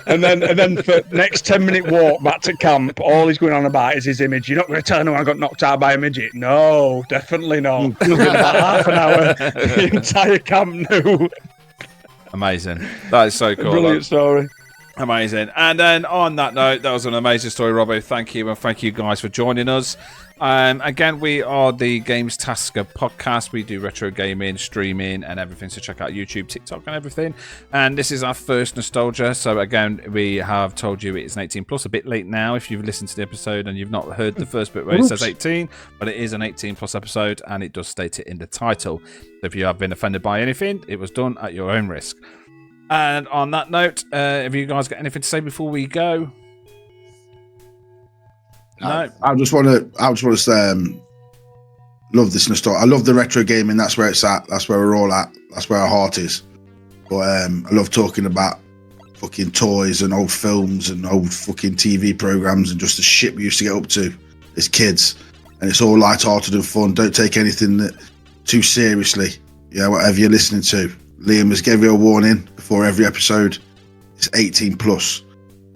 And then for the next 10-minute walk back to camp, all he's going on about is his image. You're not going to tell anyone I got knocked out by a midget? No, definitely not. About half an hour, the entire camp knew. Amazing. That is so cool. Brilliant story. Amazing. And then on that note, that was an amazing story, Robbo. Thank you, and thank you guys for joining us. Again, we are the Games Tasker podcast. We do retro gaming, streaming, and everything. So check out YouTube, TikTok, and everything. And this is our first nostalgia. So again, we have told you it's an 18 plus. A bit late now if you've listened to the episode and you've not heard the first bit where it says 18, but it is an 18 plus episode, and it does state it in the title. So if you have been offended by anything, it was done at your own risk. And on that note, have you guys got anything to say before we go? No. I just want to say, love this nostalgia. I love the retro gaming. That's where it's at. That's where we're all at. That's where our heart is. But I love talking about fucking toys and old films and old fucking TV programs and just the shit we used to get up to as kids. And it's all light-hearted and fun. Don't take anything too seriously. Yeah, whatever you're listening to. Liam has gave you a warning before every episode. It's 18 plus.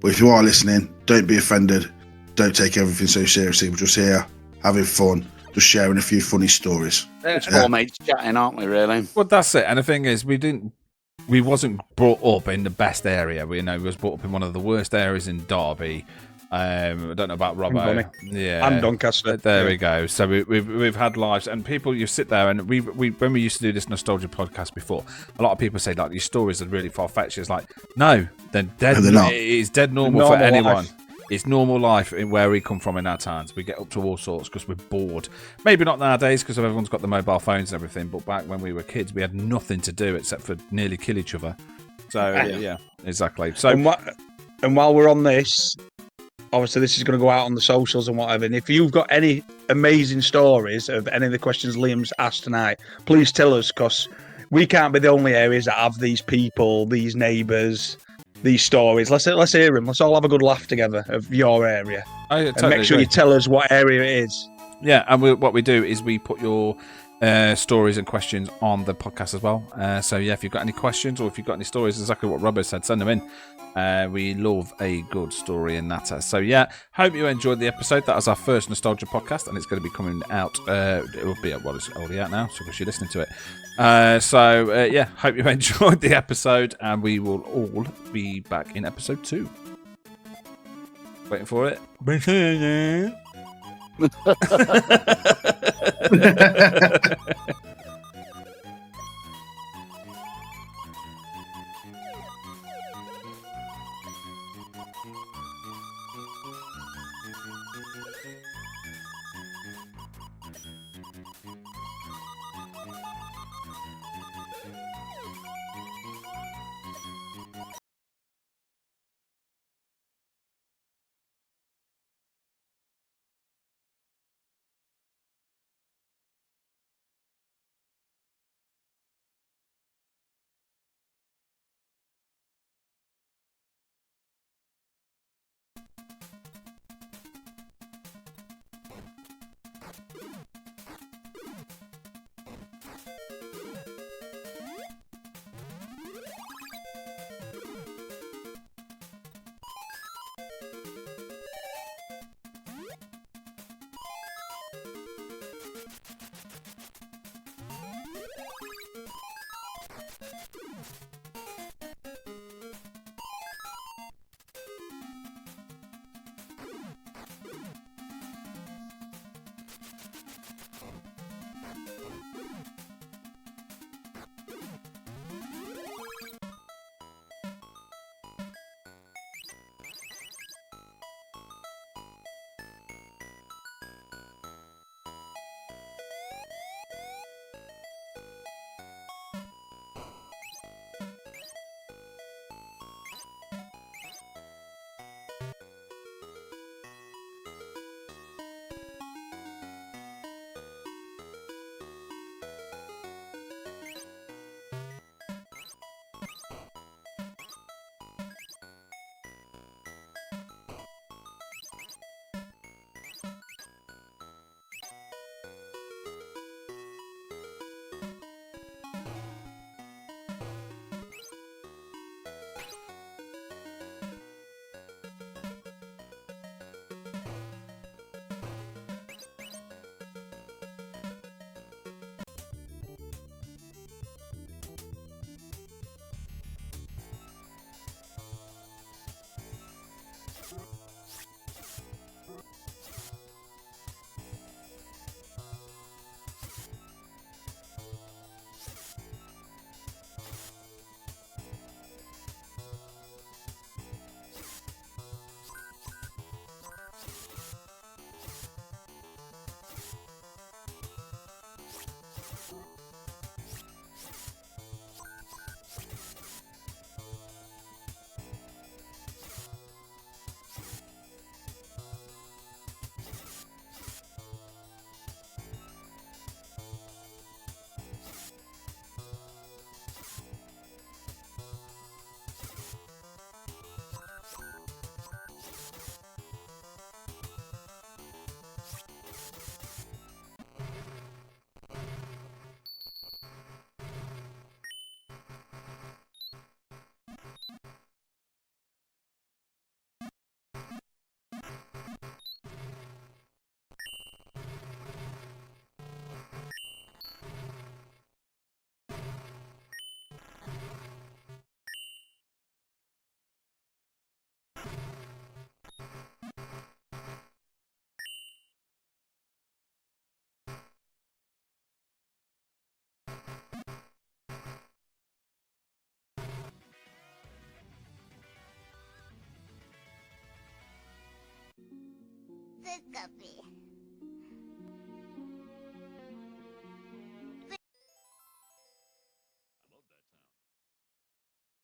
But if you are listening, don't be offended. Don't take everything so seriously. We're just here having fun, just sharing a few funny stories. It's four mates chatting, aren't we, really? Well, that's it. And the thing is, we wasn't brought up in the best area. We was brought up in one of the worst areas in Derby. I don't know about Robbo. Yeah, I'm Doncaster. There we go. So we've had lives, and people, you sit there, and we when we used to do this nostalgia podcast before, a lot of people say like these stories are really far fetched. It's like no, they're dead. It's dead normal for anyone. Life. It's normal life in where we come from in our towns. We get up to all sorts because we're bored. Maybe not nowadays because everyone's got the mobile phones and everything. But back when we were kids, we had nothing to do except for nearly kill each other. So yeah, exactly. So and while we're on this. Obviously, this is going to go out on the socials and whatever. And if you've got any amazing stories of any of the questions Liam's asked tonight, please tell us, because we can't be the only areas that have these people, these neighbours, these stories. Let's hear them. Let's all have a good laugh together of your area. I totally and make sure agree. you tell us what area it is. Yeah, and what we do is we put your stories and questions on the podcast as well. So yeah, if you've got any questions or if you've got any stories, exactly what Robert said, send them in. We love a good story in that. So yeah, hope you enjoyed the episode. That was our first nostalgia podcast, and it's going to be coming out. It will be it's already out now, so because you're listening to it. Yeah, hope you enjoyed the episode, and we will all be back in episode 2. Waiting for it.